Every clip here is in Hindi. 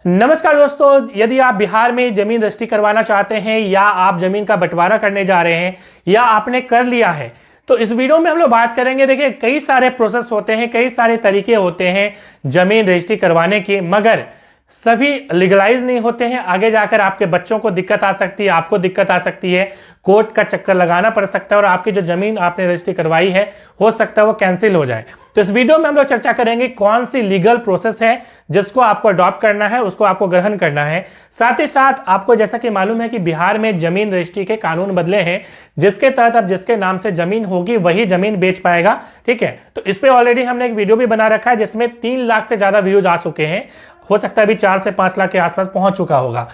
नमस्कार दोस्तों, यदि आप बिहार में जमीन रजिस्ट्री करवाना चाहते हैं या आप जमीन का बंटवारा करने जा रहे हैं या आपने कर लिया है तो इस वीडियो में हम लोग बात करेंगे। देखिए, कई सारे प्रोसेस होते हैं, कई सारे तरीके होते हैं जमीन रजिस्ट्री करवाने के, मगर सभी लीगलाइज नहीं होते हैं। आगे जाकर आपके बच्चों को दिक्कत आ सकती है, आपको दिक्कत आ सकती है, कोर्ट का चक्कर लगाना पड़ सकता है और आपकी जो जमीन आपने रजिस्ट्री करवाई है हो सकता है वो कैंसिल हो जाए। तो इस वीडियो में हम लोग चर्चा करेंगे कौन सी लीगल प्रोसेस है जिसको आपको अडॉप्ट करना है, उसको आपको ग्रहण करना है। साथ ही साथ आपको जैसा कि मालूम है कि बिहार में जमीन रजिस्ट्री के कानून बदले हैं, जिसके तहत अब जिसके नाम से जमीन होगी वही जमीन बेच पाएगा। ठीक है, तो इस पर ऑलरेडी हमने एक वीडियो भी बना रखा है जिसमें 3 लाख से ज्यादा व्यूज आ चुके हैं, हो सकता है अभी 4 से 5 लाख के आसपास पहुंच चुका होगा।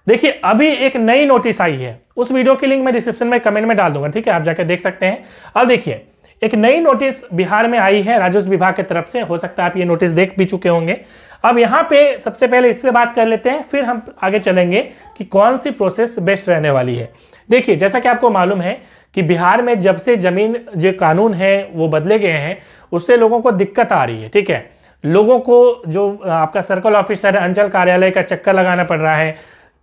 देखिए, अभी एक नई नोटिस आई है, उस वीडियो की लिंक मैं डिस्क्रिप्शन में कमेंट में डाल दूंगा, ठीक है, आप जाकर देख सकते हैं। अब देखिए, एक नई नोटिस बिहार में आई है राजस्व विभाग की तरफ से, हो सकता है आप ये नोटिस देख भी चुके होंगे। अब यहाँ पे सबसे पहले इस पे बात कर लेते हैं, फिर हम आगे चलेंगे कि कौन सी प्रोसेस बेस्ट रहने वाली है। देखिए, जैसा कि आपको मालूम है कि बिहार में जब से जमीन जो कानून है वो बदले गए हैं, उससे लोगों को दिक्कत आ रही है। ठीक है, लोगों को जो आपका सर्कल ऑफिसर है, अंचल कार्यालय का चक्कर लगाना पड़ रहा है,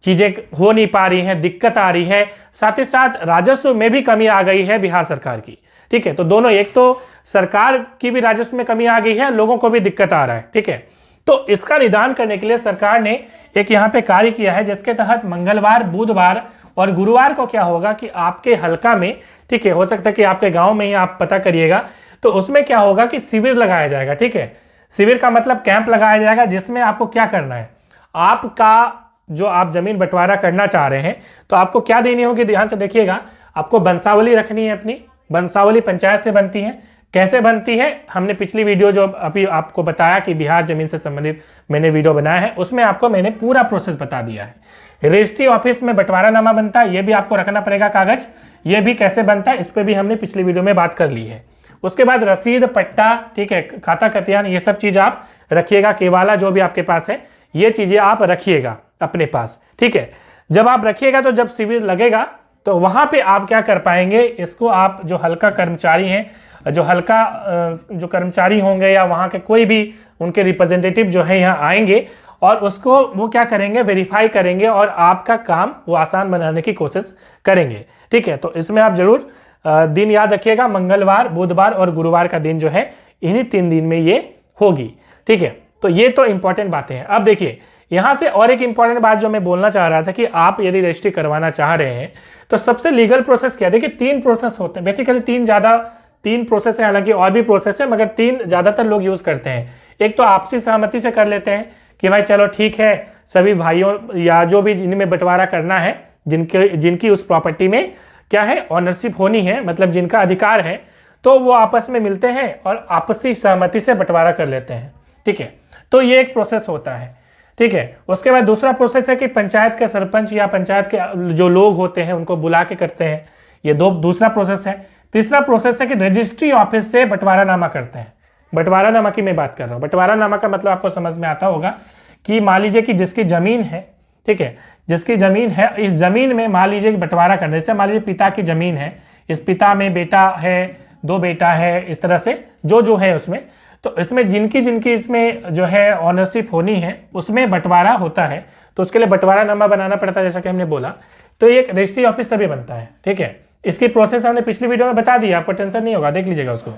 चीजें हो नहीं पा रही हैं, दिक्कत आ रही है। साथ ही साथ राजस्व में भी कमी आ गई है बिहार सरकार की। ठीक है, तो दोनों, एक तो सरकार की भी राजस्व में कमी आ गई है, लोगों को भी दिक्कत आ रहा है। ठीक है, तो इसका निदान करने के लिए सरकार ने एक यहाँ पे कार्य किया है, जिसके तहत मंगलवार, बुधवार और गुरुवार को क्या होगा कि आपके हल्का में, ठीक है, हो सकता है कि आपके गांव में ही आप पता करिएगा, तो उसमें क्या होगा कि शिविर लगाया जाएगा। ठीक है, शिविर का मतलब कैंप लगाया जाएगा, जिसमें आपको क्या करना है, आपका जो आप जमीन बंटवारा करना चाह रहे हैं तो आपको क्या देनी होगी, ध्यान से देखिएगा। आपको वंशावली रखनी है, अपनी वंशावली पंचायत से बनती है। कैसे बनती है, हमने पिछली वीडियो जो अभी आपको बताया कि बिहार जमीन से संबंधित मैंने वीडियो बनाया है, उसमें आपको मैंने पूरा प्रोसेस बता दिया है। रजिस्ट्री ऑफिस में बंटवारानामा बनता है, ये भी आपको रखना पड़ेगा कागज, ये भी कैसे बनता है इस पर भी हमने पिछली वीडियो में बात कर ली है। उसके बाद रसीद, पट्टा, ठीक है, खाता खतियान, ये सब चीज़ आप रखिएगा। केवाला जो भी आपके पास है ये चीज़ें आप रखिएगा अपने पास। ठीक है, जब आप रखिएगा तो जब शिविर लगेगा तो वहाँ पे आप क्या कर पाएंगे, इसको आप जो हल्का कर्मचारी हैं, जो हल्का जो कर्मचारी होंगे या वहाँ के कोई भी उनके रिप्रेजेंटेटिव जो है यहाँ आएंगे और उसको वो क्या करेंगे, वेरीफाई करेंगे और आपका काम वो आसान बनाने की कोशिश करेंगे। ठीक है, तो इसमें आप जरूर दिन याद रखिएगा, मंगलवार, बुधवार और गुरुवार का दिन जो है इन्हीं 3 दिन में ये होगी। ठीक है, तो ये तो इंपॉर्टेंट बातें हैं। अब देखिए, यहाँ से और एक इंपॉर्टेंट बात जो मैं बोलना चाह रहा था कि आप यदि रजिस्ट्री करवाना चाह रहे हैं तो सबसे लीगल प्रोसेस क्या है। देखिए, 3 प्रोसेस होते हैं बेसिकली, 3 प्रोसेस है, हालांकि और भी प्रोसेस है मगर 3 ज़्यादातर लोग यूज़ करते हैं। एक तो आपसी सहमति से कर लेते हैं कि भाई चलो ठीक है, सभी भाइयों या जो भी जिनमें बंटवारा करना है, जिनकी उस प्रॉपर्टी में क्या है, ऑनरशिप होनी है, मतलब जिनका अधिकार है, तो वो आपस में मिलते हैं और आपसी सहमति से बंटवारा कर लेते हैं। ठीक है, तो ये एक प्रोसेस होता है। ठीक है, उसके बाद दूसरा प्रोसेस है कि पंचायत के सरपंच या पंचायत के जो लोग होते हैं उनको बुला के करते हैं, ये दूसरा प्रोसेस है। तीसरा प्रोसेस है कि रजिस्ट्री ऑफिस से बंटवारानामा करते हैं। बंटवारानामा की मैं बात कर रहा हूँ। बंटवारानामा का मतलब आपको समझ में आता होगा कि मान लीजिए कि जिसकी जमीन है, ठीक है, जिसकी जमीन है, इस जमीन में मान लीजिए कि बंटवारा करने से, मान लीजिए पिता की जमीन है, इस पिता में बेटा है, 2 बेटा है, इस तरह से जो है उसमें, तो इसमें जिनकी इसमें जो है ऑनरशिप होनी है उसमें बंटवारा होता है, तो उसके लिए बंटवारानामा बनाना पड़ता है, जैसा कि हमने बोला। तो ये एक रजिस्ट्री ऑफिस से भी बनता है। ठीक है, इसकी प्रोसेस हमने पिछली वीडियो में बता दी, आपको टेंशन नहीं होगा, देख लीजिएगा उसको।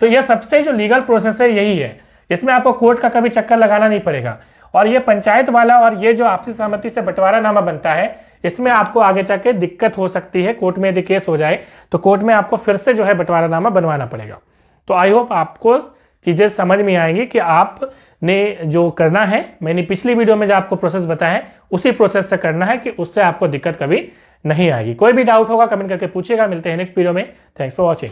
तो ये सबसे जो लीगल प्रोसेस है यही है, इसमें आपको कोर्ट का कभी चक्कर लगाना नहीं पड़ेगा। और ये पंचायत वाला और ये जो आपसी सहमति से बंटवारानामा बनता है, इसमें आपको आगे जाके दिक्कत हो सकती है, कोर्ट में यदि केस हो जाए तो कोर्ट में आपको फिर से जो है बंटवारानामा बनवाना पड़ेगा। तो आई होप आपको चीज़ें समझ में आएंगी कि आपने जो करना है, मैंने पिछली वीडियो में जो आपको प्रोसेस बताया है उसी प्रोसेस से करना है, कि उससे आपको दिक्कत कभी नहीं आएगी। कोई भी डाउट होगा कमेंट करके पूछिएगा। मिलते हैं नेक्स्ट वीडियो में। Thanks for watching.